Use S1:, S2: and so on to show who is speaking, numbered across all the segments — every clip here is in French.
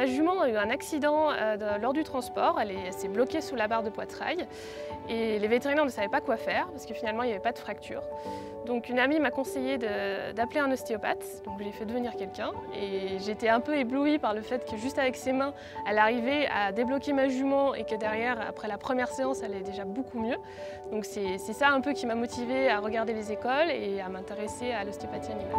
S1: Ma jument a eu un accident lors du transport, elle s'est bloquée sous la barre de poitrail et les vétérinaires ne savaient pas quoi faire parce que finalement il n'y avait pas de fracture. Donc une amie m'a conseillé d'appeler un ostéopathe, donc j'ai fait devenir quelqu'un et j'étais un peu éblouie par le fait que juste avec ses mains, elle arrivait à débloquer ma jument et que derrière, après la première séance, elle allait déjà beaucoup mieux. Donc c'est ça un peu qui m'a motivée à regarder les écoles et à m'intéresser à l'ostéopathie animale.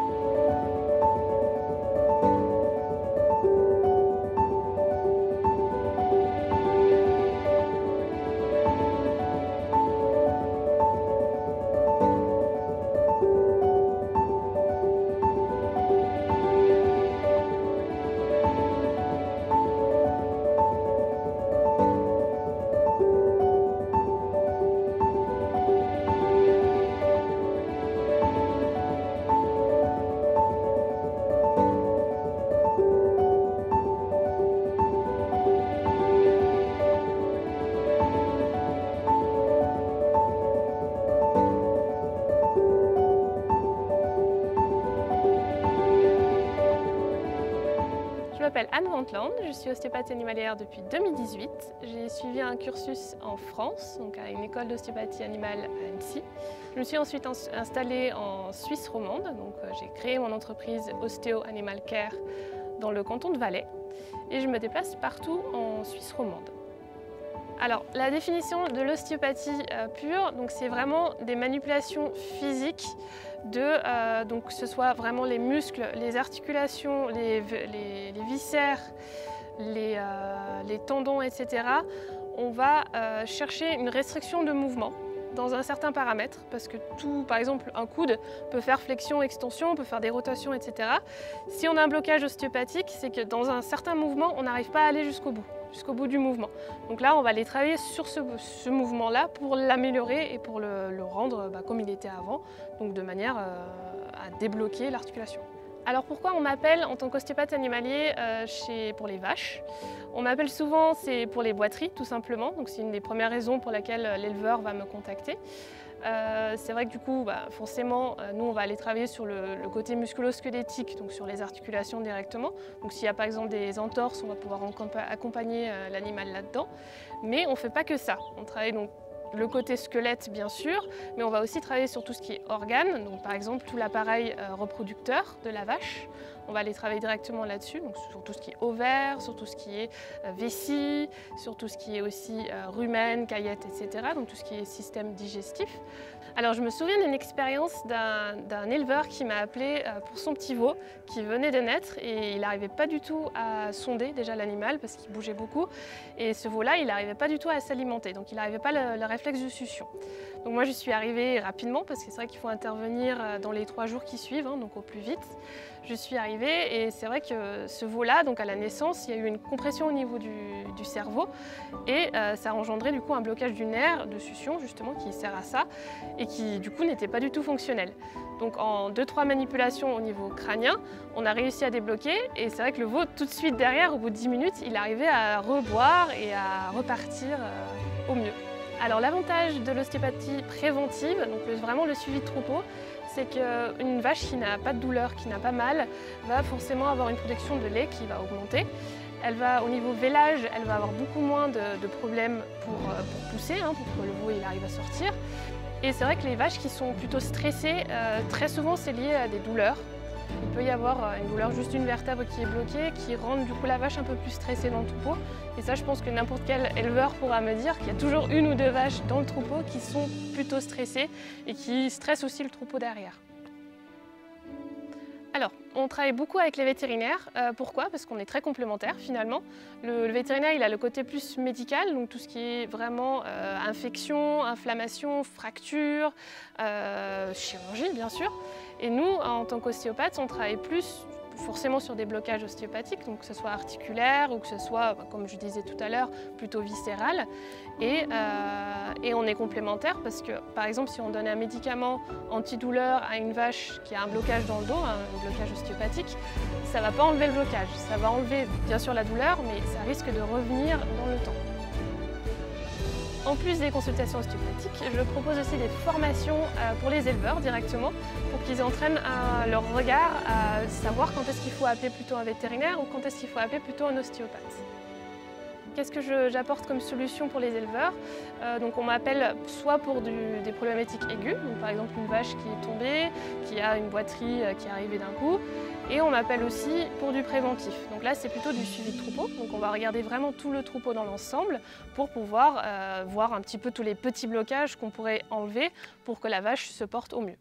S1: Je m'appelle Anne Wantland, je suis ostéopathe animalière depuis 2018. J'ai suivi un cursus en France, donc à une école d'ostéopathie animale à Annecy. Je me suis ensuite installée en Suisse romande, donc j'ai créé mon entreprise Ostéo Animal Care dans le canton de Valais et je me déplace partout en Suisse romande. Alors, la définition de l'ostéopathie pure, c'est vraiment des manipulations physiques donc que ce soit vraiment les muscles, les articulations, les viscères, les tendons, etc. On va chercher une restriction de mouvement dans un certain paramètre, parce que par exemple, un coude peut faire flexion, extension, peut faire des rotations, etc. Si on a un blocage ostéopathique, c'est que dans un certain mouvement, on n'arrive pas à aller jusqu'au bout du mouvement. Donc là, on va aller travailler sur ce mouvement-là pour l'améliorer et pour le rendre comme il était avant, donc de manière à débloquer l'articulation. Alors pourquoi on m'appelle en tant qu'ostéopathe animalier pour les vaches? On m'appelle souvent, c'est pour les boiteries tout simplement, donc c'est une des premières raisons pour laquelle l'éleveur va me contacter. C'est vrai que du coup, forcément, nous on va aller travailler sur le côté musculo-squelettique, donc sur les articulations directement. Donc s'il y a par exemple des entorses, on va pouvoir accompagner l'animal là-dedans. Mais on ne fait pas que ça. On travaille donc le côté squelette bien sûr, mais on va aussi travailler sur tout ce qui est organes, donc par exemple tout l'appareil reproducteur de la vache. On va aller travailler directement là-dessus, donc sur tout ce qui est ovaire, sur tout ce qui est vessie, sur tout ce qui est aussi rumen, caillette, etc. Donc tout ce qui est système digestif. Alors je me souviens d'une expérience d'un éleveur qui m'a appelé pour son petit veau qui venait de naître et il n'arrivait pas du tout à sonder déjà l'animal parce qu'il bougeait beaucoup et ce veau-là il n'arrivait pas du tout à s'alimenter, donc il n'arrivait pas le réflexe de succion. Donc moi je suis arrivée rapidement parce que c'est vrai qu'il faut intervenir dans les 3 jours qui suivent, donc au plus vite. Je suis arrivée et c'est vrai que ce veau-là, donc à la naissance, il y a eu une compression au niveau du cerveau et ça a engendré du coup un blocage du nerf de succion justement qui sert à ça et qui du coup n'était pas du tout fonctionnel. Donc en 2-3 manipulations au niveau crânien, on a réussi à débloquer et c'est vrai que le veau tout de suite derrière, au bout de 10 minutes, il arrivait à reboire et à repartir au mieux. Alors l'avantage de l'ostéopathie préventive, donc vraiment le suivi de troupeau, c'est qu'une vache qui n'a pas de douleur, qui n'a pas mal, va forcément avoir une production de lait qui va augmenter. Elle va, au niveau vélage, elle va avoir beaucoup moins de problèmes pour pousser, pour que le veau il arrive à sortir. Et c'est vrai que les vaches qui sont plutôt stressées, très souvent c'est lié à des douleurs. Il peut y avoir une douleur juste d'une vertèbre qui est bloquée, qui rend du coup la vache un peu plus stressée dans le troupeau. Et ça, je pense que n'importe quel éleveur pourra me dire qu'il y a toujours 1 ou 2 vaches dans le troupeau qui sont plutôt stressées et qui stressent aussi le troupeau derrière. Alors, on travaille beaucoup avec les vétérinaires. Pourquoi? Parce qu'on est très complémentaires finalement. Le vétérinaire, il a le côté plus médical, donc tout ce qui est vraiment infection, inflammation, fracture, chirurgie bien sûr. Et nous, en tant qu'ostéopathes, on travaille plus forcément sur des blocages ostéopathiques, donc que ce soit articulaire ou que ce soit, comme je disais tout à l'heure, plutôt viscéral. Et on est complémentaires parce que, par exemple, si on donne un médicament antidouleur à une vache qui a un blocage dans le dos, un blocage ostéopathique, ça ne va pas enlever le blocage. Ça va enlever bien sûr la douleur, mais ça risque de revenir dans le temps. En plus des consultations ostéopathiques, je propose aussi des formations pour les éleveurs directement, pour qu'ils entraînent leur regard à savoir quand est-ce qu'il faut appeler plutôt un vétérinaire ou quand est-ce qu'il faut appeler plutôt un ostéopathe. Qu'est-ce que j'apporte comme solution pour les éleveurs? Donc on m'appelle soit pour des problématiques aiguës, donc par exemple une vache qui est tombée, qui a une boiterie qui est arrivée d'un coup, et on m'appelle aussi pour du préventif. Donc là c'est plutôt du suivi de troupeau, donc on va regarder vraiment tout le troupeau dans l'ensemble pour pouvoir voir un petit peu tous les petits blocages qu'on pourrait enlever pour que la vache se porte au mieux.